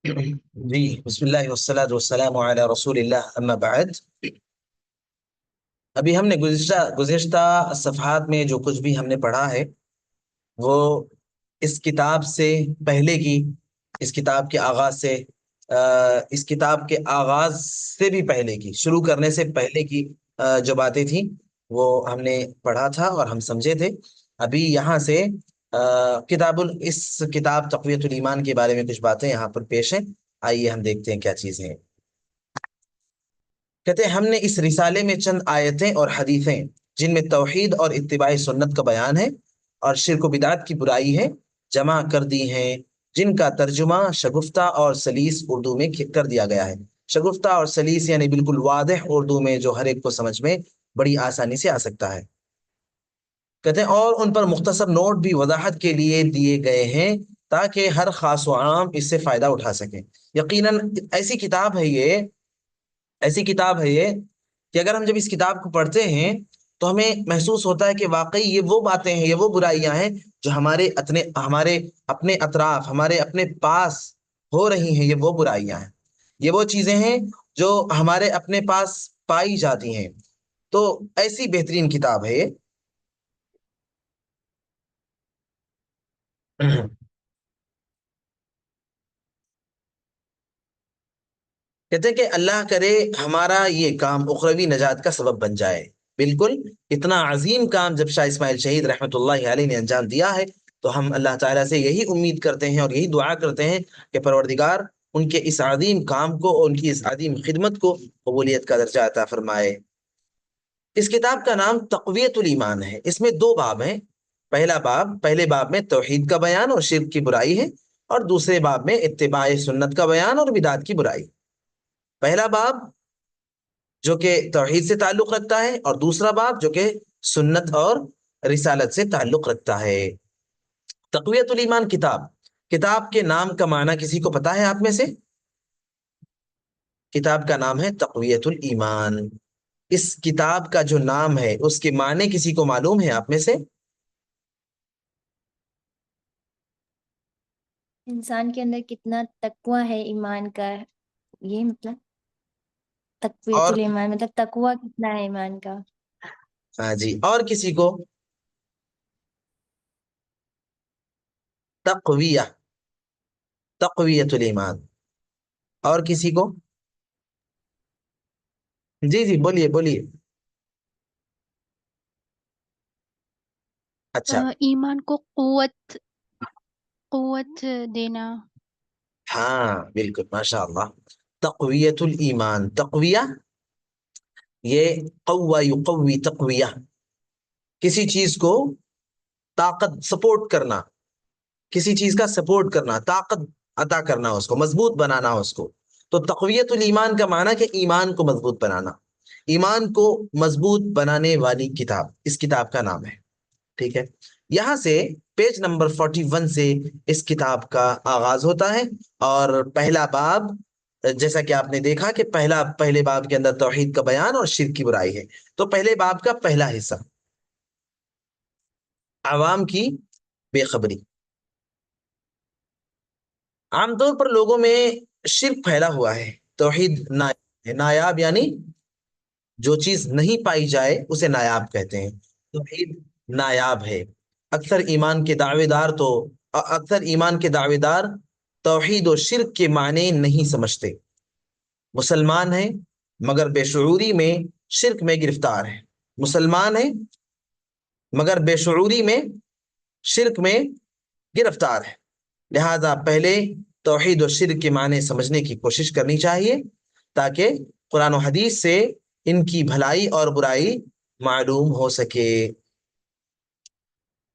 جی، بسم اللہ والصلاۃ والسلام علی رسول اللہ، اما بعد۔ ابھی ہم نے گزشتہ صفحات میں جو کچھ بھی ہم نے پڑھا ہے وہ اس کتاب سے پہلے کی، اس کتاب کے آغاز سے، اس کتاب کے آغاز سے بھی پہلے کی، شروع کرنے سے پہلے کی جو باتیں تھیں وہ ہم نے پڑھا تھا اور ہم سمجھے تھے۔ ابھی یہاں سے اس کتاب تقویت الایمان کے بارے میں کچھ باتیں یہاں پر پیش ہیں۔ آئیے ہم دیکھتے ہیں کیا چیزیں ہیں۔ کہتے ہیں ہم نے اس رسالے میں چند آیتیں اور حدیثیں جن میں توحید اور اتباع سنت کا بیان ہے اور شرک و بدعت کی برائی ہے جمع کر دی ہیں، جن کا ترجمہ شگفتہ اور سلیس اردو میں کر دیا گیا ہے۔ شگفتہ اور سلیس یعنی بالکل واضح اردو میں جو ہر ایک کو سمجھ میں بڑی آسانی سے آ سکتا ہے۔ کہتے ہیں اور ان پر مختصر نوٹ بھی وضاحت کے لیے دیے گئے ہیں تاکہ ہر خاص و عام اس سے فائدہ اٹھا سکیں۔ یقیناً ایسی کتاب ہے یہ کہ اگر ہم جب اس کتاب کو پڑھتے ہیں تو ہمیں محسوس ہوتا ہے کہ واقعی یہ وہ باتیں ہیں، یہ وہ برائیاں ہیں جو ہمارے اپنے اطراف، ہمارے اپنے پاس ہو رہی ہیں۔ یہ وہ برائیاں ہیں، یہ وہ چیزیں ہیں جو ہمارے اپنے پاس پائی جاتی ہیں۔ تو ایسی بہترین کتاب ہے یہ۔ کہتے ہیں کہ اللہ کرے ہمارا یہ کام اخروی نجات کا سبب بن جائے۔ بالکل اتنا عظیم کام جب شاہ اسماعیل شہید رحمۃ اللہ علیہ نے انجام دیا ہے تو ہم اللہ تعالیٰ سے یہی امید کرتے ہیں اور یہی دعا کرتے ہیں کہ پروردگار ان کے اس عظیم کام کو اور ان کی اس عظیم خدمت کو قبولیت کا درجہ عطا فرمائے۔ اس کتاب کا نام تقویت الایمان ہے۔ اس میں دو باب ہیں۔ پہلے باب میں توحید کا بیان اور شرک کی برائی ہے، اور دوسرے باب میں اتباع سنت کا بیان اور بدعت کی برائی۔ پہلا باب جو کہ توحید سے تعلق رکھتا ہے، اور دوسرا باب جو کہ سنت اور رسالت سے تعلق رکھتا ہے۔ تقویت الایمان کتاب کے نام کا معنی کسی کو پتا ہے آپ میں سے؟ کتاب کا نام ہے تقویت الایمان۔ اس کتاب کا جو نام ہے اس کے معنی کسی کو معلوم ہے آپ میں سے؟ انسان کے اندر کتنا تقوی ہے ایمان کا، یہ مطلب تقویت اور الایمان مطلب تقوی کتنا ہے ایمان کا۔ ہاں جی، اور کسی کو؟ تقویہ، تقویت الایمان، اور کسی کو؟ جی جی، بولیے بولیے۔ اچھا، ایمان کو قوت دینا۔ ہاں بالکل، ماشاء اللہ۔ تقویت الایمان، تقویہ یہ قوہ یقوی تقویہ، کسی چیز کو طاقت، سپورٹ کرنا، کسی چیز کا سپورٹ کرنا، طاقت عطا کرنا، اس کو مضبوط بنانا اس کو۔ تو تقویت الایمان کا معنی کہ ایمان کو مضبوط بنانا، ایمان کو مضبوط بنانے والی کتاب اس کتاب کا نام ہے۔ ٹھیک ہے، یہاں سے پیج نمبر 41 سے اس کتاب کا آغاز ہوتا ہے، اور پہلا باب جیسا کہ آپ نے دیکھا کہ پہلے باب کے اندر توحید کا بیان اور شرک کی برائی ہے۔ تو پہلے باب کا پہلا حصہ عوام کی بے خبری۔ عام طور پر لوگوں میں شرک پھیلا ہوا ہے، توحید نایاب ہے۔ نایاب یعنی جو چیز نہیں پائی جائے اسے نایاب کہتے ہیں۔ توحید نایاب ہے۔ اکثر ایمان کے دعوے دار توحید و شرک کے معنی نہیں سمجھتے۔ مسلمان ہیں مگر بے شعوری میں شرک میں گرفتار ہیں۔ مسلمان ہیں مگر بے شعوری میں شرک میں گرفتار ہے۔ لہذا پہلے توحید و شرک کے معنی سمجھنے کی کوشش کرنی چاہیے تاکہ قرآن و حدیث سے ان کی بھلائی اور برائی معلوم ہو سکے۔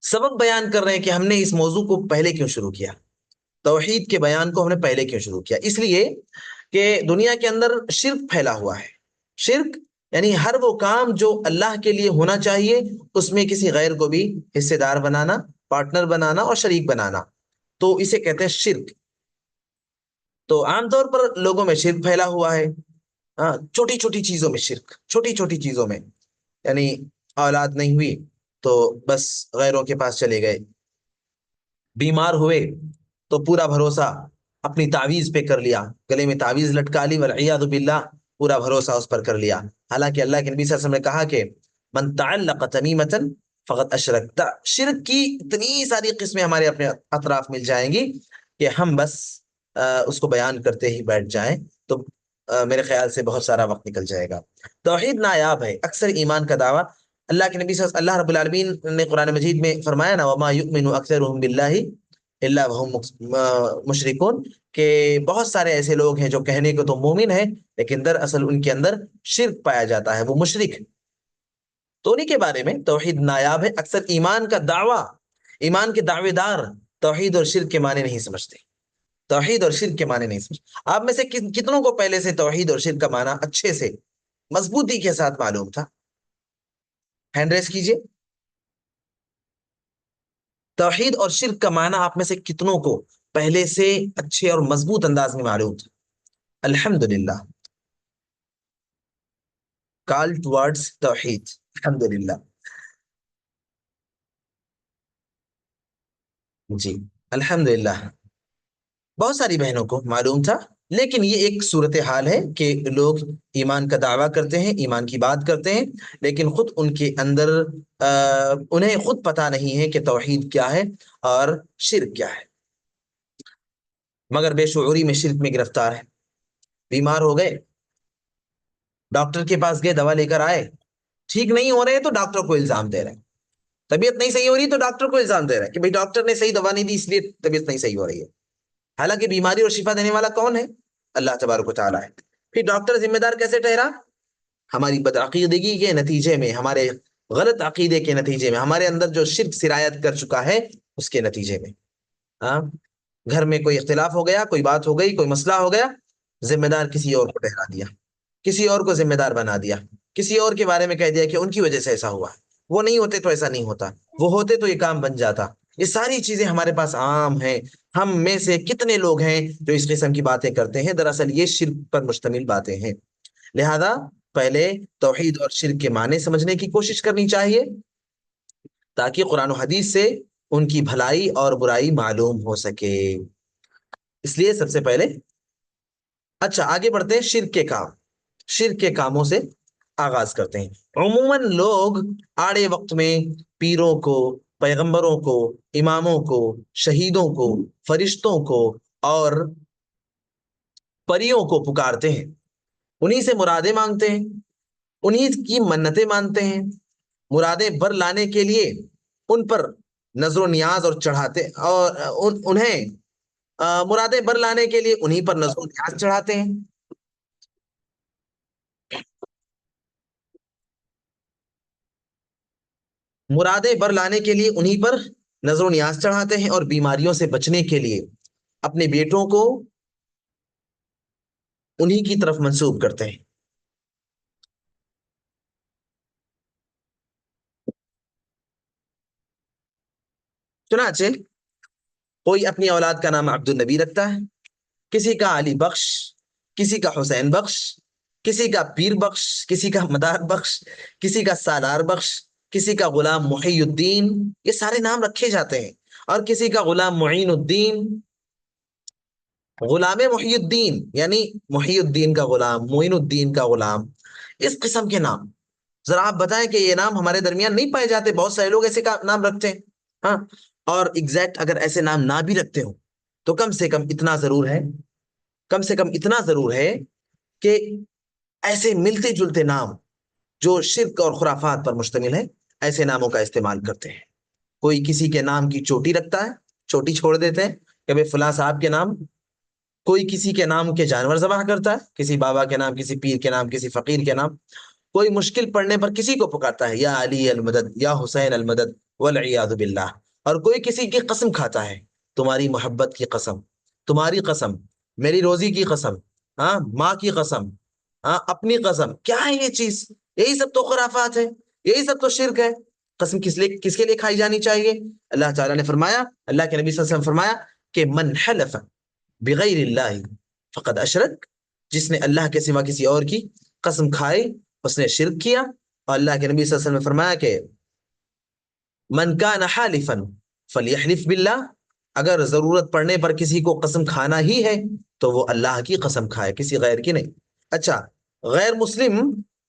سبب بیان کر رہے ہیں کہ ہم نے اس موضوع کو پہلے کیوں شروع کیا، توحید کے بیان کو ہم نے پہلے کیوں شروع کیا؟ اس لیے کہ دنیا کے اندر شرک پھیلا ہوا ہے۔ شرک یعنی ہر وہ کام جو اللہ کے لیے ہونا چاہیے اس میں کسی غیر کو بھی حصے دار بنانا، پارٹنر بنانا اور شریک بنانا، تو اسے کہتے ہیں شرک۔ تو عام طور پر لوگوں میں شرک پھیلا ہوا ہے، چھوٹی چھوٹی چیزوں میں شرک، چھوٹی چھوٹی چیزوں میں، یعنی اولاد نہیں ہوئی تو بس غیروں کے پاس چلے گئے، بیمار ہوئے تو پورا بھروسہ اپنی تعویذ پہ کر لیا، گلے میں تعویذ لٹکا لی، والعیاذ باللہ پورا بھروسہ اس پر کر لیا۔ حالانکہ اللہ کے نبی صلی اللہ علیہ وسلم نے کہا کہ من تعلق تمیمۃ فقد اشرک۔ شرک کی اتنی ساری قسمیں ہمارے اپنے اطراف مل جائیں گی کہ ہم بس اس کو بیان کرتے ہی بیٹھ جائیں تو میرے خیال سے بہت سارا وقت نکل جائے گا۔ توحید نایاب ہے، اکثر ایمان کا دعویٰ اللہ کے نبی اللہ رب العالمین نے قرآن مجید میں فرمایا نا وما یؤمن اکثرهم باللہ الا وهم مشرکون، کہ بہت سارے ایسے لوگ ہیں جو کہنے کو تو مومن ہیں لیکن دراصل ان کے اندر شرک پایا جاتا ہے، وہ مشرک ہے۔ تو انہی کے بارے میں توحید نایاب ہے۔ اکثر ایمان کا دعویٰ، ایمان کے دعوے دار توحید اور شرک کے معنی نہیں سمجھتے، توحید اور شرک کے معنی نہیں سمجھتے۔ آپ میں سے کتنوں کو پہلے سے توحید اور شرک کا معنی اچھے سے مضبوطی کے ساتھ معلوم تھا؟ ہینڈ ریس کیجئے۔ توحید اور شرک کا معنی آپ میں سے کتنوں کو پہلے سے اچھے اور مضبوط انداز میں معلوم تھا؟ الحمدللہ، کال ٹوارڈز توحید، الحمدللہ۔ جی الحمدللہ، بہت ساری بہنوں کو معلوم تھا، لیکن یہ ایک صورتحال ہے کہ لوگ ایمان کا دعویٰ کرتے ہیں، ایمان کی بات کرتے ہیں، لیکن خود ان کے اندر انہیں خود پتہ نہیں ہے کہ توحید کیا ہے اور شرک کیا ہے، مگر بے شعوری میں شرک میں گرفتار ہے۔ بیمار ہو گئے، ڈاکٹر کے پاس گئے، دوا لے کر آئے، ٹھیک نہیں ہو رہے تو ڈاکٹر کو الزام دے رہے ہیں، طبیعت نہیں صحیح ہو رہی تو ڈاکٹر کو الزام دے رہے ہیں کہ بھئی ڈاکٹر نے صحیح دوا نہیں دی اس لیے طبیعت نہیں صحیح ہو رہی ہے، حالانکہ بیماری اور شفا دینے والا کون ہے؟ اللہ تبارک و تعالیٰ ہے۔ پھر ڈاکٹر ذمہ دار کیسے ٹھہرا؟ ہماری بدعقیدگی کے نتیجے میں، ہمارے غلط عقیدے کے نتیجے میں، ہمارے اندر جو شرک سرایت کر چکا ہے اس کے نتیجے میں۔ ہاں، گھر میں کوئی اختلاف ہو گیا، کوئی بات ہو گئی، کوئی مسئلہ ہو گیا، ذمہ دار کسی اور کو ٹھہرا دیا، کسی اور کو ذمہ دار بنا دیا، کسی اور کے بارے میں کہہ دیا کہ ان کی وجہ سے ایسا ہوا، وہ نہیں ہوتے تو ایسا نہیں ہوتا، وہ ہوتے تو یہ کام بن جاتا۔ یہ ساری چیزیں ہمارے پاس عام ہیں۔ ہم میں سے کتنے لوگ ہیں جو اس قسم کی باتیں کرتے ہیں؟ دراصل یہ شرک پر مشتمل باتیں ہیں۔ لہذا پہلے توحید اور شرک کے معنی سمجھنے کی کوشش کرنی چاہیے تاکہ قرآن و حدیث سے ان کی بھلائی اور برائی معلوم ہو سکے۔ اس لیے سب سے پہلے اچھا آگے بڑھتے ہیں، شرک کے کام، شرک کے کاموں سے آغاز کرتے ہیں۔ عموماً لوگ آڑے وقت میں پیروں کو، پیغمبروں کو، اماموں کو، شہیدوں کو، فرشتوں کو اور پریوں کو پکارتے ہیں، انہی سے مرادیں مانگتے ہیں، انہی کی منتیں مانتے ہیں، مرادیں بر لانے کے لیے ان پر نظر و نیاز اور چڑھاتے، اور انہیں مرادیں بر لانے کے لیے انہی پر نظر و نیاز چڑھاتے ہیں۔ مرادیں بر لانے کے لیے انہی پر نظر و نیاز چڑھاتے ہیں، اور بیماریوں سے بچنے کے لیے اپنے بیٹوں کو انہی کی طرف منسوب کرتے ہیں۔ چنانچہ کوئی اپنی اولاد کا نام عبد النبی رکھتا ہے، کسی کا علی بخش، کسی کا حسین بخش، کسی کا پیر بخش، کسی کا مدار بخش، کسی کا سالار بخش، کسی کا غلام محی الدین، یہ سارے نام رکھے جاتے ہیں، اور کسی کا غلام معین الدین، غلام محی الدین یعنی محی الدین کا غلام، معین الدین کا غلام، اس قسم کے نام۔ ذرا آپ بتائیں کہ یہ نام ہمارے درمیان نہیں پائے جاتے، بہت سارے لوگ ایسے نام رکھتے ہیں، ہاں، اور ایگزیکٹ اگر ایسے نام نہ بھی رکھتے ہوں تو کم سے کم اتنا ضرور ہے، کم سے کم اتنا ضرور ہے کہ ایسے ملتے جلتے نام جو شرک اور خرافات پر مشتمل ہے، ایسے ناموں کا استعمال کرتے ہیں۔ کوئی کسی کے نام کی چوٹی رکھتا ہے، چوٹی چھوڑ دیتے ہیں کہ بھئی فلاں صاحب کے نام، کوئی کسی کے نام کے جانور ذبح کرتا ہے، کسی بابا کے نام، کسی پیر کے نام، کسی فقیر کے نام، کوئی مشکل پڑنے پر کسی کو پکارتا ہے یا علی المدد، یا حسین المدد، والعیاذ باللہ، اور کوئی کسی کی قسم کھاتا ہے، تمہاری محبت کی قسم، تمہاری قسم، میری روزی کی قسم، ہاں، ماں کی قسم، ہاں، اپنی قسم۔ کیا ہے یہ چیز؟ یہی سب تو خرافات ہے، یہی سب تو شرک ہے۔ قسم کس کے لیے کھائی جانی چاہیے؟ اللہ تعالیٰ نے فرمایا، اللہ کے نبی صلی اللہ علیہ وسلم فرمایا کہ من حلف بغیر اللہ فقد اشرک، جس نے اللہ کے سوا کسی اور کی قسم کھائی اس نے شرک کیا۔ اور اللہ کے نبی صلی اللہ علیہ وسلم نے فرمایا کہ من کان حالفا فلیحلف باللہ، اگر ضرورت پڑنے پر کسی کو قسم کھانا ہی ہے تو وہ اللہ کی قسم کھائے، کسی غیر کی نہیں۔ اچھا، غیر مسلم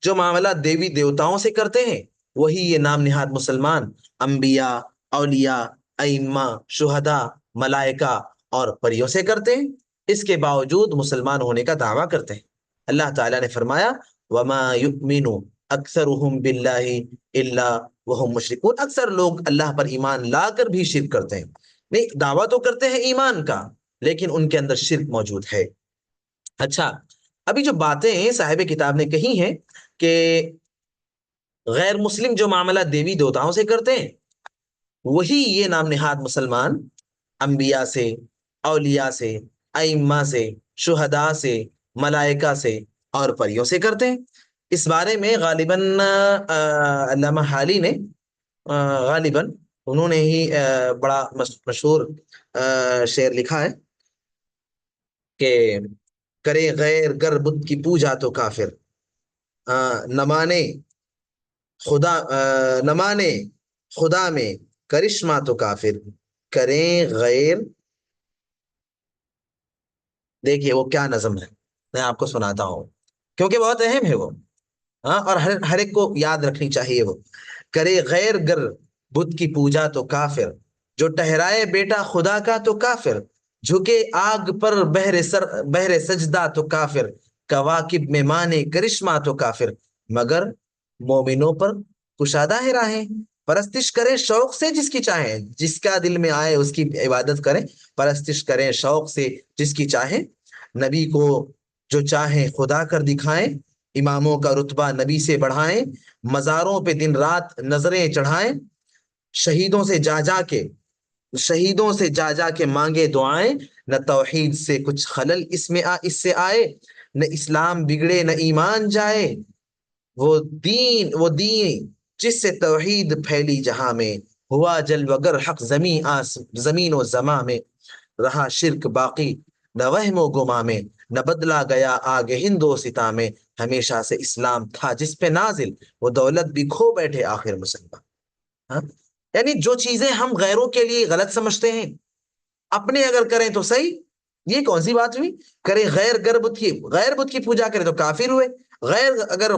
جو معاملہ دیوی دیوتاؤں سے کرتے ہیں وہی یہ نام نہاد مسلمان انبیاء، اولیاء، ائمہ، شہداء، ملائکہ اور پریوں سے کرتے ہیں، اس کے باوجود مسلمان ہونے کا دعویٰ کرتے ہیں۔ اللہ تعالیٰ نے فرمایا وَمَا يُؤْمِنُ أَكْثَرُهُمْ بِاللَّهِ إِلَّا وَهُمْ مُشْرِكُونَ، اکثر لوگ اللہ پر ایمان لا کر بھی شرک کرتے ہیں۔ نہیں، دعویٰ تو کرتے ہیں ایمان کا لیکن ان کے اندر شرک موجود ہے۔ اچھا، ابھی جو باتیں صاحب کتاب نے کہی ہیں کہ غیر مسلم جو معاملہ دیوی دیوتاؤں سے کرتے ہیں وہی یہ نام نہاد مسلمان انبیاء سے، اولیاء سے، ائمہ سے، شہداء سے، ملائکہ سے اور پریوں سے کرتے ہیں۔ اس بارے میں غالباً علامہ حالی نے غالباً انہوں نے ہی بڑا مشہور شعر لکھا ہے کہ کرے غیر گر بت کی پوجا تو کافر، نہ مانے خدا میں کرشمہ تو کافر، کریں غیر۔ دیکھیے وہ کیا نظم ہے، میں آپ کو سناتا ہوں کیونکہ بہت اہم ہے وہ، ہاں، اور ہر ایک کو یاد رکھنی چاہیے وہ۔ کرے غیر گر بت کی پوجا تو کافر، جو ٹہرائے بیٹا خدا کا تو کافر، جھکے آگ پر بہر سجدہ تو کافر، کواکب میں مانے کرشمہ تو کافر، مگر مومنوں پر کشادہ ہے راہیں، پرستش کریں شوق سے جس کی چاہیں، جس کا دل میں آئے اس کی عبادت کریں، پرستش کریں شوق سے جس کی چاہیں، نبی کو جو چاہیں خدا کر دکھائیں، اماموں کا رتبہ نبی سے بڑھائیں، مزاروں پہ دن رات نظریں چڑھائیں، شہیدوں سے جا جا کے مانگے دعائیں، نہ توحید سے کچھ خلل اس سے آئے، نہ اسلام بگڑے نہ ایمان جائے، وہ دین جس سے توحید پھیلی جہاں میں، ہوا جل وگر حق زمین و زماں میں، رہا شرک باقی نہ وہم و گما میں، نہ بدلا گیا آگے ہند و ستا میں، ہمیشہ سے اسلام تھا جس پہ نازل، وہ دولت بھی کھو بیٹھے آخر مسلمان۔ ہاں؟ یعنی جو چیزیں ہم غیروں کے لیے غلط سمجھتے ہیں اپنے اگر کریں تو صحیح، یہ کون سی بات ہوئی؟ کرے غیر بت کی پوجا کرے تو کافر ہوئے، غیر اگر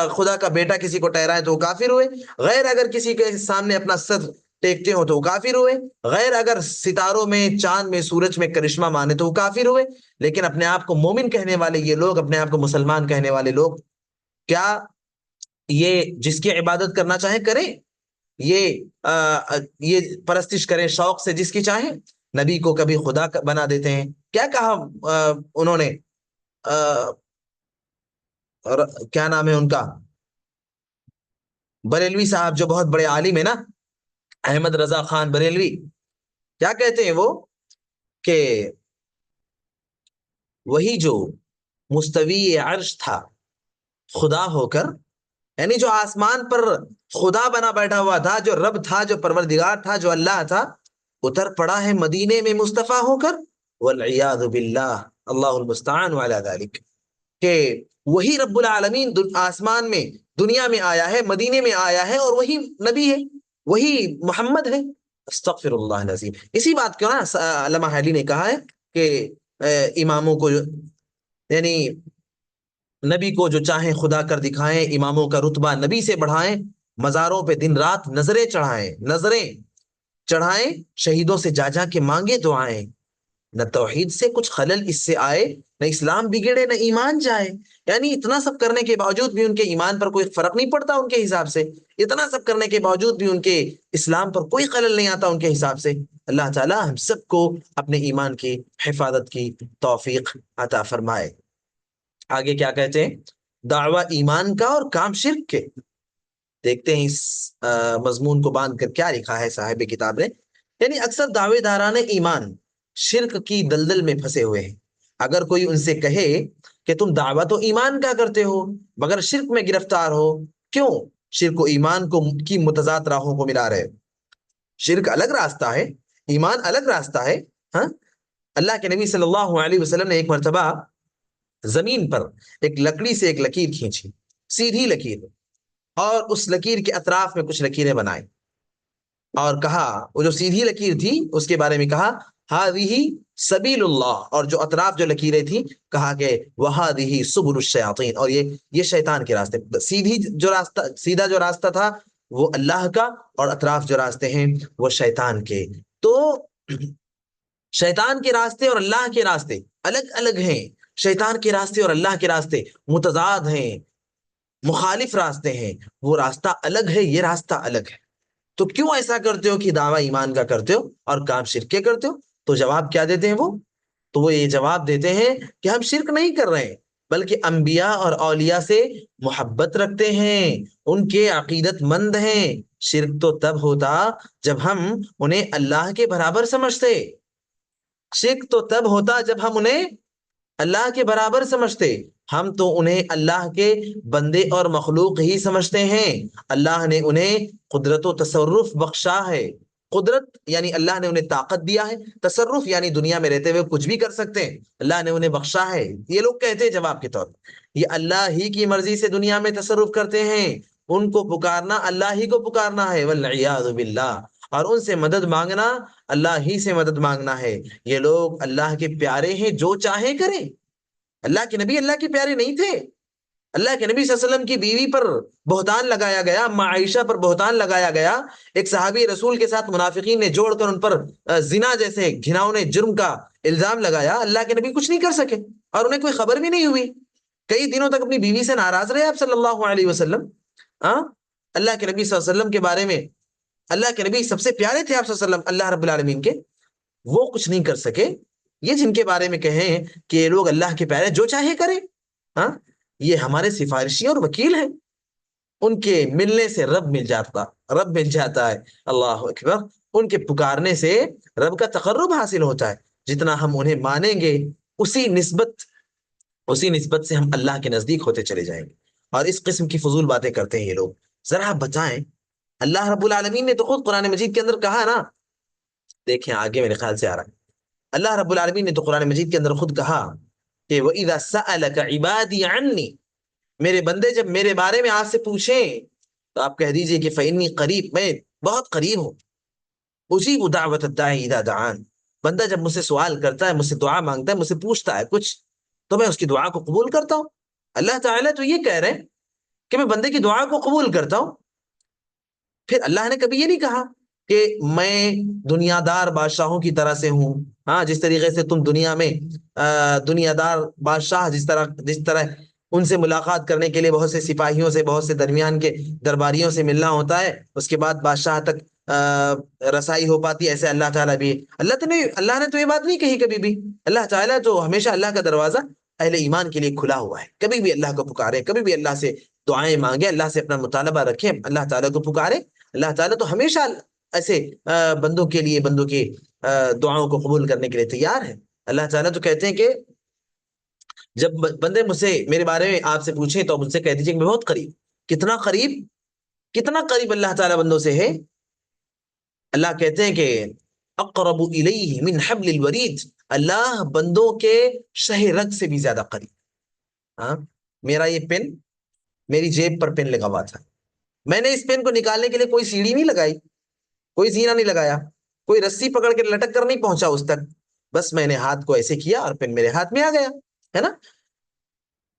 خدا کا بیٹا کسی کو ٹھہرائے تو وہ کافر ہوئے، غیر اگر کسی کے سامنے اپنا سر ٹیکتے ہو تو وہ کافر ہوئے، غیر اگر ستاروں میں، چاند میں، سورج میں کرشمہ مانے تو وہ کافر ہوئے۔ لیکن اپنے آپ کو مومن کہنے والے یہ لوگ، اپنے آپ کو مسلمان کہنے والے لوگ، کیا یہ جس کی عبادت کرنا چاہیں کریں، یہ پرستش کریں شوق سے جس کی چاہیں، نبی کو کبھی خدا بنا دیتے ہیں؟ کیا کہا انہوں نے، اور کیا نام ہے ان کا، بریلوی صاحب جو بہت بڑے عالم ہے نا، احمد رضا خان بریلوی، کیا کہتے ہیں وہ کہ وہی جو مستوی عرش تھا خدا ہو کر، یعنی جو آسمان پر خدا بنا بیٹھا ہوا تھا، جو رب تھا، جو پروردگار تھا، جو اللہ تھا، اتر پڑا ہے مدینے میں مصطفیٰ ہو کر، والعیاذ باللہ، اللہ المستعان علی ذلک، کہ وہی رب العالمین آسمان میں، دنیا میں آیا ہے، مدینے میں آیا ہے، اور وہی نبی ہے، وہی محمد ہے۔ استغفر اللہ العظیم۔ اسی بات کو نا علامہ حالی نے کہا ہے کہ اماموں کو، یعنی نبی کو جو چاہیں خدا کر دکھائیں، اماموں کا رتبہ نبی سے بڑھائیں، مزاروں پہ دن رات نظریں چڑھائیں، شہیدوں سے جا کے مانگے دعائیں، نہ توحید سے کچھ خلل اس سے آئے، نہ اسلام بگڑے نہ ایمان جائے۔ یعنی اتنا سب کرنے کے باوجود بھی ان کے ایمان پر کوئی فرق نہیں پڑتا ان کے حساب سے، اتنا سب کرنے کے باوجود بھی ان کے اسلام پر کوئی خلل نہیں آتا ان کے حساب سے۔ اللہ تعالی ہم سب کو اپنے ایمان کی حفاظت کی توفیق عطا فرمائے۔ آگے کیا کہتے ہیں؟ دعویٰ ایمان کا اور کام شرک کے۔ دیکھتے ہیں اس مضمون کو باندھ کر کیا لکھا ہے صاحب کتاب نے۔ یعنی اکثر دعوے داران ایمان شرک کی دلدل میں پھنسے ہوئے ہیں۔ اگر کوئی ان سے کہے کہ تم دعویٰ تو ایمان کا کرتے ہو مگر شرک میں گرفتار ہو، کیوں شرک و ایمان کی متضاد راہوں کو ملا رہے؟ شرک الگ راستہ ہے، ایمان الگ راستہ ہے۔ ہاں، اللہ کے نبی صلی اللہ علیہ وسلم نے ایک مرتبہ زمین پر ایک لکڑی سے ایک لکیر کھینچی، سیدھی لکیر، اور اس لکیر کے اطراف میں کچھ لکیریں بنائیں، اور کہا وہ جو سیدھی لکیر تھی اس کے بارے میں کہا ہذہ سبیل اللہ، اور جو اطراف جو لکیریں تھیں کہا کہ وہذہ سبل الشیاطین، اور یہ شیطان کے راستے، سیدھی جو راستہ، سیدھا جو راستہ تھا وہ اللہ کا، اور اطراف جو راستے ہیں وہ شیطان کے۔ تو شیطان کے راستے اور اللہ کے راستے الگ الگ ہیں، شیطان کے راستے اور اللہ کے راستے متضاد ہیں، مخالف راستے ہیں، وہ راستہ الگ ہے، یہ راستہ الگ ہے۔ تو کیوں ایسا کرتے ہو کہ دعویٰ ایمان کا کرتے ہو اور کام شرک کے کرتے ہو؟ تو جواب کیا دیتے ہیں وہ؟ تو وہ یہ جواب دیتے ہیں کہ ہم شرک نہیں کر رہے ہیں، بلکہ انبیاء اور اولیاء سے محبت رکھتے ہیں، ان کے عقیدت مند ہیں۔ شرک تو تب ہوتا جب ہم انہیں اللہ کے برابر سمجھتے، شرک تو تب ہوتا جب ہم انہیں اللہ کے برابر سمجھتے، ہم تو انہیں اللہ کے بندے اور مخلوق ہی سمجھتے ہیں۔ اللہ نے انہیں قدرت و تصرف بخشا ہے، قدرت یعنی اللہ نے انہیں طاقت دیا ہے، تصرف یعنی دنیا میں رہتے ہوئے کچھ بھی کر سکتے ہیں، اللہ نے انہیں بخشا ہے۔ یہ لوگ کہتے ہیں جواب کے طور پر یہ اللہ ہی کی مرضی سے دنیا میں تصرف کرتے ہیں، ان کو پکارنا اللہ ہی کو پکارنا ہے، والعیاذ باللہ، اور ان سے مدد مانگنا اللہ ہی سے مدد مانگنا ہے۔ یہ لوگ اللہ کے پیارے ہیں، جو چاہے کریں۔ اللہ کے نبی اللہ کے پیارے نہیں تھے، اللہ کے نبی صلی اللہ علیہ وسلم کی بیوی پر بہتان لگایا گیا، اما عائشہ پر بہتان لگایا گیا، ایک صحابی رسول کے ساتھ منافقین نے جوڑ کر ان پر زنا جیسے گھناؤنے جرم کا الزام لگایا، اللہ کے نبی کچھ نہیں کر سکے اور انہیں کوئی خبر بھی نہیں ہوئی، کئی دنوں تک اپنی بیوی سے ناراض رہے آپ صلی اللہ علیہ وسلم۔ اللہ کے نبی صلی اللہ علیہ وسلم کے بارے میں، اللہ کے نبی سب سے پیارے تھے آپ صلی اللہ علیہ وسلم اللہ رب العالمین کے، وہ کچھ نہیں کر سکے۔ یہ جن کے بارے میں کہیں کہ یہ لوگ اللہ کے پیارے جو چاہے کرے، یہ ہمارے سفارشی اور وکیل ہیں، ان کے ملنے سے رب مل جاتا ہے، اللہ اکبر، ان کے پکارنے سے رب کا تقرب حاصل ہوتا ہے، جتنا ہم انہیں مانیں گے اسی نسبت سے ہم اللہ کے نزدیک ہوتے چلے جائیں گے۔ اور اس قسم کی فضول باتیں کرتے ہیں یہ لوگ، ذرا بتائیں، اللہ رب العالمین نے تو خود قرآن مجید کے اندر کہا نا، دیکھیں آگے میرے خیال سے آ رہا ہے، اللہ رب العالمین نے تو قرآن مجید کے اندر خود کہا کہ وَإِذَا سَأَلَكَ عِبَادِي عَنِّي، میرے بندے جب میرے بارے میں آپ سے پوچھیں تو آپ کہہ دیجئے کہ فَإِنِّي قریب، میں بہت قریب ہوں، اجیب دعوت الداعی اذا دعان، بندہ جب مجھ سے سوال کرتا ہے، مجھ سے دعا مانگتا ہے، مجھ سے پوچھتا ہے کچھ، تو میں اس کی دعا کو قبول کرتا ہوں۔ اللہ تعالیٰ تو یہ کہہ رہے ہیں کہ میں بندے کی دعا کو قبول کرتا ہوں۔ پھر اللہ نے کبھی یہ نہیں کہا کہ میں دنیا دار بادشاہوں کی طرح سے ہوں، جس طریقے سے تم دنیا میں دنیا دار بادشاہ جس طرح ان سے ملاقات کرنے کے لیے بہت سے سپاہیوں سے، بہت سے درمیان کے درباریوں سے ملنا ہوتا ہے، اس کے بعد بادشاہ تک رسائی ہو پاتی ہے، ایسے اللہ تعالیٰ بھی، اللہ نے تو یہ بات نہیں کہی کبھی بھی۔ اللہ تعالیٰ تو ہمیشہ اللہ کا دروازہ اہل ایمان کے لیے کھلا ہوا ہے، کبھی بھی اللہ کو پکارے، کبھی بھی اللہ سے دعائیں مانگے، اللہ سے اپنا مطالبہ رکھے، اللہ تعالیٰ کو پکارے، اللہ تعالیٰ تو ہمیشہ ایسے بندوں کے لیے، بندوں کی دعاؤں کو قبول کرنے کے لیے تیار ہے۔ اللہ تعالیٰ تو کہتے ہیں کہ جب بندے مجھ سے میرے بارے میں آپ سے پوچھیں تو مجھ سے کہہ دیجیے کہ میں بہت قریب، کتنا قریب، کتنا قریب اللہ تعالیٰ بندوں سے ہے۔ اللہ کہتے ہیں کہ اقرب الیہ من حبل الورید، اللہ بندوں کے شہ رگ سے بھی زیادہ قریب۔ میرا یہ پن میری جیب پر پن لگا ہوا تھا، میں نے اس پن کو نکالنے کے لیے کوئی سیڑھی نہیں لگائی، کوئی زینہ نہیں لگایا، کوئی رسی پکڑ کے لٹک کر نہیں پہنچا اس تک، بس میں نے ہاتھ کو ایسے کیا اور پن میرے ہاتھ میں آ گیا، ہے نا؟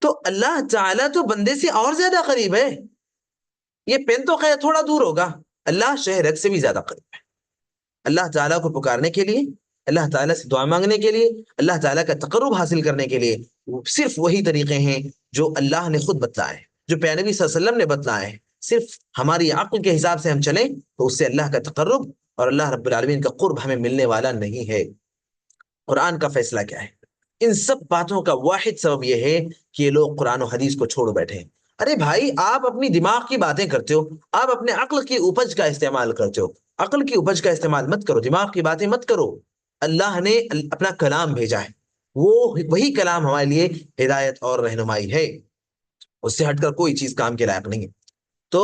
تو اللہ تعالیٰ تو بندے سے اور زیادہ قریب ہے، یہ پن تو خیر تھوڑا دور ہوگا، اللہ شہ رگ سے بھی زیادہ قریب ہے۔ اللہ تعالیٰ کو پکارنے کے لیے، اللہ تعالیٰ سے دعا مانگنے کے لیے، اللہ تعالیٰ کا تقرب حاصل کرنے کے لیے صرف وہی طریقے ہیں جو اللہ نے خود بتلائے ہیں، جو پیارے نبی صلی اللہ علیہ وسلم نے بتلائے ہیں۔ صرف ہماری عقل کے حساب سے ہم چلیں تو اس سے اللہ کا تقرب اور اللہ رب العالمین کا قرب ہمیں ملنے والا نہیں ہے۔ قرآن کا فیصلہ کیا ہے؟ ان سب باتوں کا واحد سبب یہ ہے کہ یہ لوگ قرآن و حدیث کو چھوڑ بیٹھے ہیں۔ ارے بھائی، آپ اپنی دماغ کی باتیں کرتے ہو، آپ اپنے عقل کی اپج کا استعمال کرتے ہو، عقل کی اپج کا استعمال مت کرو، دماغ کی باتیں مت کرو۔ اللہ نے اپنا کلام بھیجا ہے، وہی کلام ہمارے لیے ہدایت اور رہنمائی ہے، اس سے ہٹ کر کوئی چیز کام کے لائق نہیں ہے۔ تو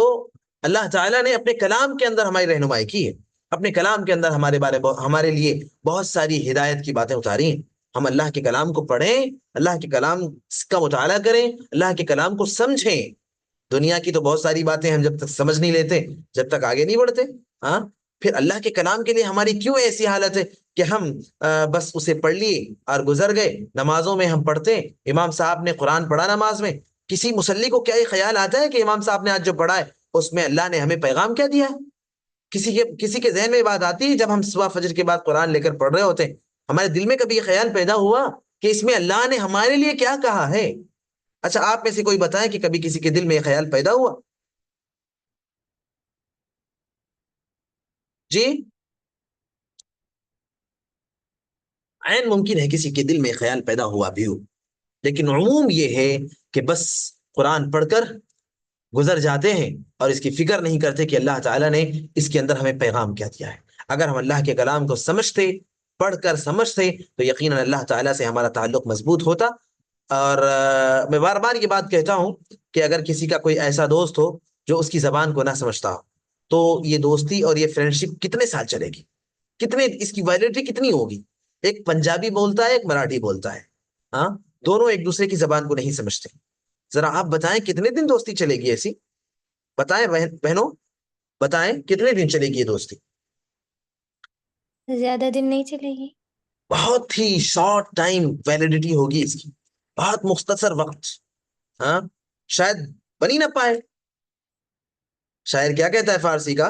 اللہ تعالیٰ نے اپنے کلام کے اندر ہماری رہنمائی کی ہے، اپنے کلام کے اندر ہمارے لیے بہت ساری ہدایت کی باتیں اتاری ہیں۔ ہم اللہ کے کلام کو پڑھیں، اللہ کے کلام کا مطالعہ کریں، اللہ کے کلام کو سمجھیں۔ دنیا کی تو بہت ساری باتیں ہم جب تک سمجھ نہیں لیتے، جب تک آگے نہیں بڑھتے۔ پھر اللہ کے کلام کے لیے ہماری کیوں ایسی حالت ہے کہ ہم بس اسے پڑھ لیے اور گزر گئے؟ نمازوں میں ہم پڑھتے ہیں، امام صاحب نے قرآن پڑھا نماز میں، کسی مصلی کو کیا یہ خیال آتا ہے کہ امام صاحب نے آج جو پڑھا ہے اس میں اللہ نے ہمیں پیغام کیا دیا ہے؟ کسی کے ذہن میں بات آتی ہے جب ہم صبح فجر کے بعد قرآن لے کر پڑھ رہے ہوتے ہیں، ہمارے دل میں کبھی یہ خیال پیدا ہوا کہ اس میں اللہ نے ہمارے لیے کیا کہا ہے؟ اچھا آپ میں سے کوئی بتائیں کہ کبھی کسی کے دل میں یہ خیال پیدا ہوا؟ جی، عین ممکن ہے کسی کے دل میں خیال پیدا ہوا بھی ہو، لیکن عموم یہ ہے کہ بس قرآن پڑھ کر گزر جاتے ہیں اور اس کی فکر نہیں کرتے کہ اللہ تعالیٰ نے اس کے اندر ہمیں پیغام کیا دیا ہے۔ اگر ہم اللہ کے کلام کو سمجھتے، پڑھ کر سمجھتے، تو یقیناً اللہ تعالیٰ سے ہمارا تعلق مضبوط ہوتا۔ اور میں بار بار یہ بات کہتا ہوں کہ اگر کسی کا کوئی ایسا دوست ہو جو اس کی زبان کو نہ سمجھتا ہو، تو یہ دوستی اور یہ فرینڈشپ کتنے سال چلے گی؟ کتنے اس کی ویلڈٹی کتنی ہوگی؟ ایک پنجابی بولتا ہے، ایک مراٹھی بولتا ہے، ہاں، دونوں ایک دوسرے کی زبان کو نہیں سمجھتے، ذرا آپ بتائیں کتنے دن دوستی چلے گی ایسی؟ بتائیں بہنوں، بتائیں کتنے دن چلے گی یہ دوستی؟ زیادہ دن نہیں چلے گی۔ بہت ہی شارٹ ٹائم ویلڈیٹی ہوگی اس کی، بہت مختصر وقت، ہاں، شاید بنی نہ پائے۔ شاعر کیا کہتا ہے فارسی کا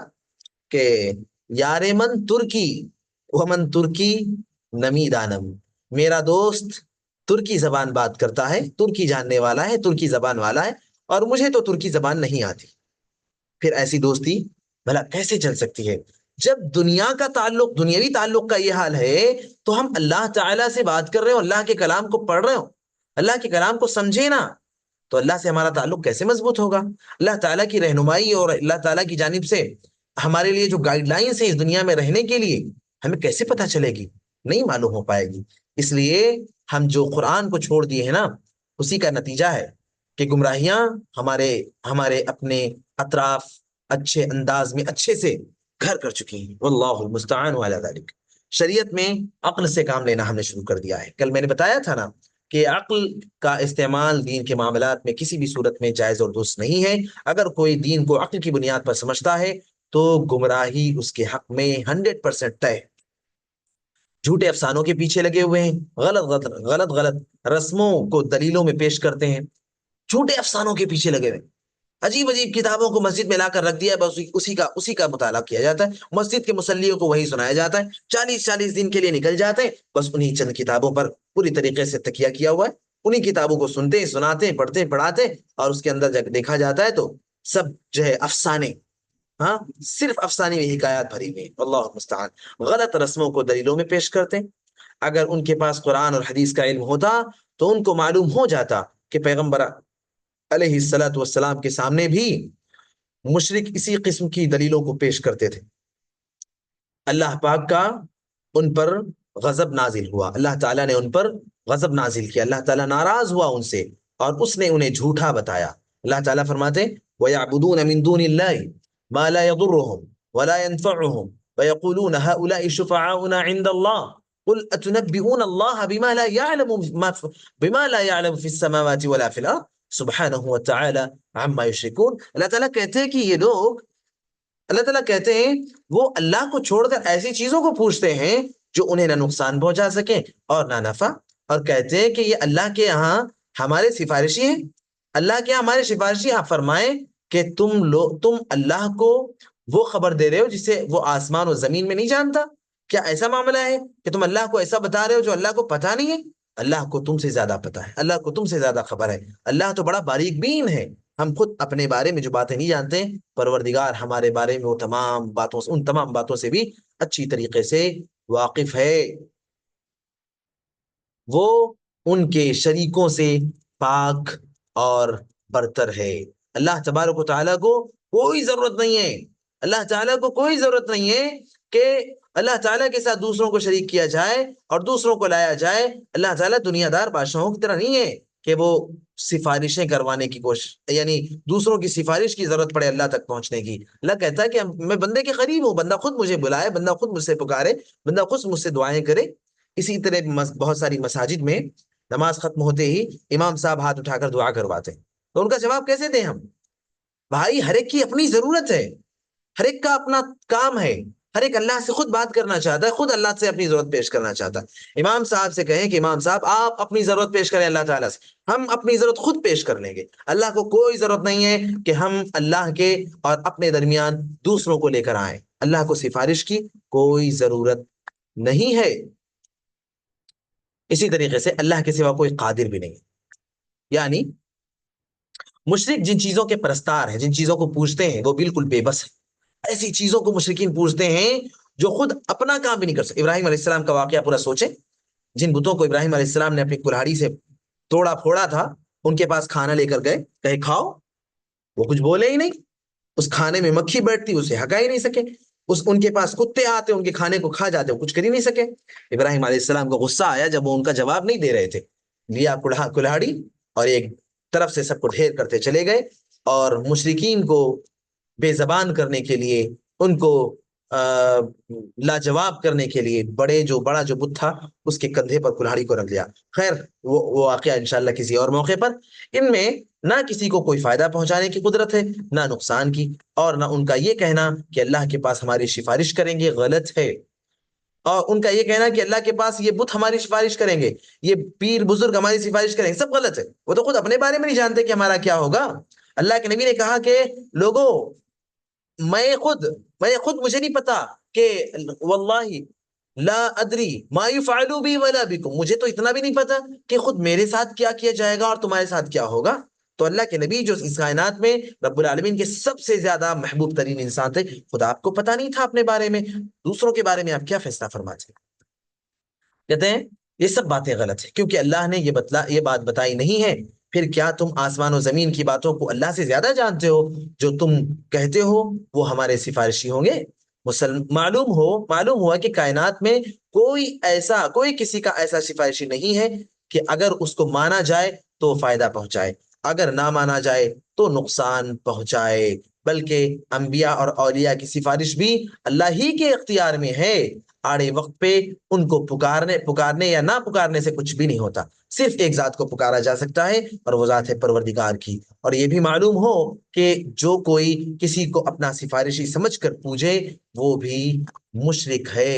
کہ یار من ترکی ومن ترکی نمی دانم، میرا دوست ترکی زبان بات کرتا ہے، ترکی جاننے والا ہے، ترکی زبان والا ہے، اور مجھے تو ترکی زبان نہیں آتی۔ پھر ایسی دوستی بھلا کیسے چل سکتی ہے؟ جب دنیا کا تعلق، دنیاوی تعلق کا یہ حال ہے، تو ہم اللہ تعالیٰ سے بات کر رہے ہو، اللہ کے کلام کو پڑھ رہے ہو، اللہ کے کلام کو سمجھے نا، تو اللہ سے ہمارا تعلق کیسے مضبوط ہوگا؟ اللہ تعالیٰ کی رہنمائی اور اللہ تعالیٰ کی جانب سے ہمارے لیے جو گائیڈ لائنس ہیں اس دنیا میں رہنے کے لیے، ہمیں کیسے پتہ چلے گی؟ نہیں معلوم ہو پائے گی۔ اس لیے ہم جو قرآن کو چھوڑ دیے ہیں نا، اسی کا نتیجہ ہے کہ گمراہیاں ہمارے ہمارے اپنے اطراف اچھے انداز میں اچھے سے گھر کر چکی ہیں۔ واللہ المستعان علی ذلک۔ شریعت میں عقل سے کام لینا ہم نے شروع کر دیا ہے۔ کل میں نے بتایا تھا نا کہ عقل کا استعمال دین کے معاملات میں کسی بھی صورت میں جائز اور درست نہیں ہے۔ اگر کوئی دین کو عقل کی بنیاد پر سمجھتا ہے تو گمراہی اس کے حق میں 100% طے۔ جھوٹے افسانوں کے پیچھے لگے ہوئے ہیں، غلط رسموں کو دلیلوں میں پیش کرتے ہیں، جھوٹے افسانوں کے پیچھے لگے ہوئے، عجیب عجیب کتابوں کو مسجد میں لا کر رکھ دیا ہے، بس اسی کا مطالعہ کیا جاتا ہے، مسجد کے مصلیوں کو وہی سنایا جاتا ہے، 40 دن کے لیے نکل جاتے ہیں، بس انہی چند کتابوں پر پوری طریقے سے تکیہ کیا ہوا ہے، انہی کتابوں کو سنتے ہیں، سناتے ہیں، پڑھتے ہیں، پڑھاتے ہیں، اور اس کے اندر جب دیکھا جاتا ہے تو سب جو ہے افسانے، ہاں، صرف افسانے میں حکایات بھری ہوئی، اللہ المستعان۔ غلط رسموں کو دلیلوں میں پیش کرتے ہیں۔ اگر ان کے پاس قرآن اور حدیث کا علم ہوتا تو ان کو معلوم ہو جاتا کہ پیغمبر علیہ الصلوۃ والسلام کے سامنے بھی مشرک اسی قسم کی دلیلوں کو پیش کرتے تھے۔ اللہ پاک کا ان پر غضب نازل ہوا، اللہ تعالیٰ نے ان پر غضب نازل کیا، اللہ تعالیٰ ناراض ہوا ان سے، اور اس نے انہیں جھوٹا بتایا۔ اللہ تعالیٰ فرماتے وَيَعْبُدُونَ مِن دُونِ اللَّهِ مَا لَا يَضُرُّهُمْ وَلَا يَنفَعُهُمْ وَيَقُولُونَ هَؤُلَاءِ شُفَعَاؤُنَا عِندَ اللَّهِ قُلْ أَتُنَبِّئُونَ اللَّهَ بِمَا لَا يَعْلَمُ فِي السَّمَاوَاتِ وَلَا فِي الْأَرْضِ سبحانہ وتعالی عما یشرکون۔ اللہ تعالیٰ کہتے ہیں کہ یہ لوگ، اللہ تعالیٰ کہتے ہیں وہ اللہ کو چھوڑ کر ایسی چیزوں کو پوچھتے ہیں جو انہیں نہ نقصان پہنچا سکیں اور نہ نفع، اور کہتے ہیں کہ یہ اللہ کے یہاں ہمارے سفارشی ہیں، اللہ کے یہاں ہمارے سفارشی۔ آپ فرمائیں کہ تم اللہ کو وہ خبر دے رہے ہو جسے وہ آسمان و زمین میں نہیں جانتا؟ کیا ایسا معاملہ ہے کہ تم اللہ کو ایسا بتا رہے ہو جو اللہ کو پتہ نہیں ہے؟ اللہ کو تم سے زیادہ پتہ ہے، اللہ کو تم سے زیادہ خبر ہے، اللہ تو بڑا باریک بین ہے۔ ہم خود اپنے بارے میں جو باتیں نہیں جانتے، پروردگار ہمارے بارے میں وہ تمام باتوں سے، ان تمام باتوں سے بھی اچھی طریقے سے واقف ہے، وہ ان کے شریکوں سے پاک اور برتر ہے۔ اللہ تبارک و تعالیٰ کو کوئی ضرورت نہیں ہے، اللہ تعالیٰ کو کوئی ضرورت نہیں ہے کہ اللہ تعالیٰ کے ساتھ دوسروں کو شریک کیا جائے اور دوسروں کو لایا جائے۔ اللہ تعالیٰ دنیا دار بادشاہوں کی طرح نہیں ہے کہ وہ سفارشیں کروانے کی کوشش، یعنی دوسروں کی سفارش کی ضرورت پڑے اللہ تک پہنچنے کی۔ اللہ کہتا ہے کہ میں بندے کے قریب ہوں، بندہ خود مجھے بلائے، بندہ خود مجھ سے پکارے، بندہ خود مجھ سے دعائیں کرے۔ اسی طرح بہت ساری مساجد میں نماز ختم ہوتے ہی امام صاحب ہاتھ اٹھا کر دعا کرواتے ہیں، تو ان کا جواب کیسے دیں ہم؟ بھائی ہر ایک کی اپنی ضرورت ہے، ہر ایک کا اپنا کام ہے، ہر ایک اللہ سے خود بات کرنا چاہتا ہے، خود اللہ سے اپنی ضرورت پیش کرنا چاہتا ہے۔ امام صاحب سے کہیں کہ امام صاحب آپ اپنی ضرورت پیش کریں اللہ تعالیٰ سے، ہم اپنی ضرورت خود پیش کر لیں گے۔ اللہ کو کوئی ضرورت نہیں ہے کہ ہم اللہ کے اور اپنے درمیان دوسروں کو لے کر آئیں، اللہ کو سفارش کی کوئی ضرورت نہیں ہے۔ اسی طریقے سے اللہ کے سوا کوئی قادر بھی نہیں ہے، یعنی مشرک جن چیزوں کے پرستار ہیں، جن چیزوں کو پوجتے ہیں، وہ بالکل بے بس ہیں۔ ایسی چیزوں کو مشرکین پوجتے ہیں جو خود اپنا کام بھی نہیں کر سکتے۔ ابراہیم علیہ السلام کا واقعہ پورا سوچیں، جن بتوں کو ابراہیم علیہ السلام نے اپنی کلہاڑی سے توڑا پھوڑا تھا، ان کے پاس کھانا لے کر گئے، کہے کھاؤ، وہ کچھ بولے ہی نہیں۔ اس کھانے میں مکھی بیٹھتی، اسے ہٹا ہی نہیں سکے۔ ان کے پاس کتے آتے، ان کے کھانے کو کھا جاتے، وہ کچھ کر ہی نہیں سکے۔ ابراہیم علیہ السلام کو غصہ آیا جب وہ ان کا جواب نہیں دے رہے تھے، لیا کلہاڑی اور ایک طرف سے سب کو ڈھیر کرتے چلے گئے، اور مشرکین کو بے زبان کرنے کے لیے، ان کو لاجواب کرنے کے لیے بڑا جو بت تھا اس کے کندھے پر کلہاڑی کو رکھ دیا۔ خیر وہ واقعہ انشاءاللہ کسی اور موقع پر۔ ان میں نہ کسی کو کوئی فائدہ پہنچانے کی قدرت ہے، نہ نقصان کی، اور نہ ان کا یہ کہنا کہ اللہ کے پاس ہماری سفارش کریں گے غلط ہے، اور ان کا یہ کہنا کہ اللہ کے پاس یہ بت ہماری سفارش کریں گے، یہ پیر بزرگ ہماری سفارش کریں گے، سب غلط ہے۔ وہ تو خود اپنے بارے میں نہیں جانتے کہ ہمارا کیا ہوگا۔ اللہ کے نبی نے کہا کہ لوگوں، میں خود مجھے نہیں پتا کہ واللہ لا ادری ما یفعل بی ولا بکم، مجھے تو اتنا بھی نہیں پتا کہ خود میرے ساتھ کیا کیا جائے گا اور تمہارے ساتھ کیا ہوگا۔ تو اللہ کے نبی جو اس کائنات میں رب العالمین کے سب سے زیادہ محبوب ترین انسان تھے، خدا آپ کو پتا نہیں تھا اپنے بارے میں، دوسروں کے بارے میں آپ کیا فیصلہ فرماتے ہیں؟ کہتے ہیں یہ سب باتیں غلط ہیں کیونکہ اللہ نے یہ بات بتائی نہیں ہے۔ پھر کیا تم آسمان و زمین کی باتوں کو اللہ سے زیادہ جانتے ہو؟ جو تم کہتے ہو وہ ہمارے سفارشی ہوں گے۔ معلوم ہوا کہ کائنات میں کوئی کسی کا ایسا سفارشی نہیں ہے کہ اگر اس کو مانا جائے تو فائدہ پہنچائے، اگر نہ مانا جائے تو نقصان پہنچائے، بلکہ انبیاء اور اولیاء کی سفارش بھی اللہ ہی کے اختیار میں ہے۔ آڑے وقت پہ ان کو پکارنے یا نہ پکارنے سے کچھ بھی نہیں ہوتا، صرف ایک ذات کو پکارا جا سکتا ہے اور وہ ذات ہے پروردگار کی۔ اور یہ بھی معلوم ہو کہ جو کوئی کسی کو اپنا سفارشی سمجھ کر پوجے وہ بھی مشرک ہے۔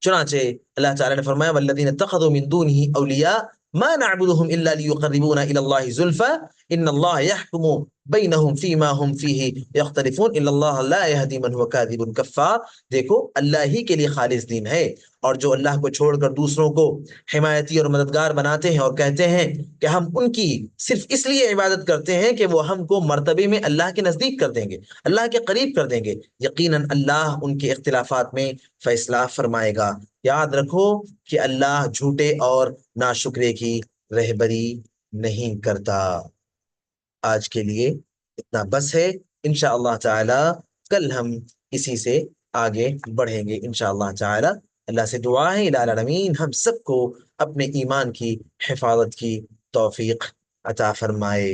چنانچہ اللہ تعالیٰ نے فرمایا والذین اتخذوا من دونه اولیاء ما نعبدهم الا ليقربونا الى الله زلفى ان الله يحكم بینہم فیما ہم فیہ یختلفون الا اللہ لا یہدی من هو کاذب کفار۔ دیکھو اللہ ہی کے لیے خالص دین ہے، اور جو اللہ کو چھوڑ کر دوسروں کو حمایتی اور مددگار بناتے ہیں اور کہتے ہیں کہ ہم ان کی صرف اس لیے عبادت کرتے ہیں کہ وہ ہم کو مرتبے میں اللہ کے نزدیک کر دیں گے، اللہ کے قریب کر دیں گے، یقیناً اللہ ان کے اختلافات میں فیصلہ فرمائے گا۔ یاد رکھو کہ اللہ جھوٹے اور ناشکرے کی رہبری نہیں کرتا۔ آج کے لیے اتنا بس ہے، انشاءاللہ تعالی کل ہم اسی سے آگے بڑھیں گے انشاءاللہ تعالی۔ اللہ سے دعا ہے الہ العالمین ہم سب کو اپنے ایمان کی حفاظت کی توفیق عطا فرمائے۔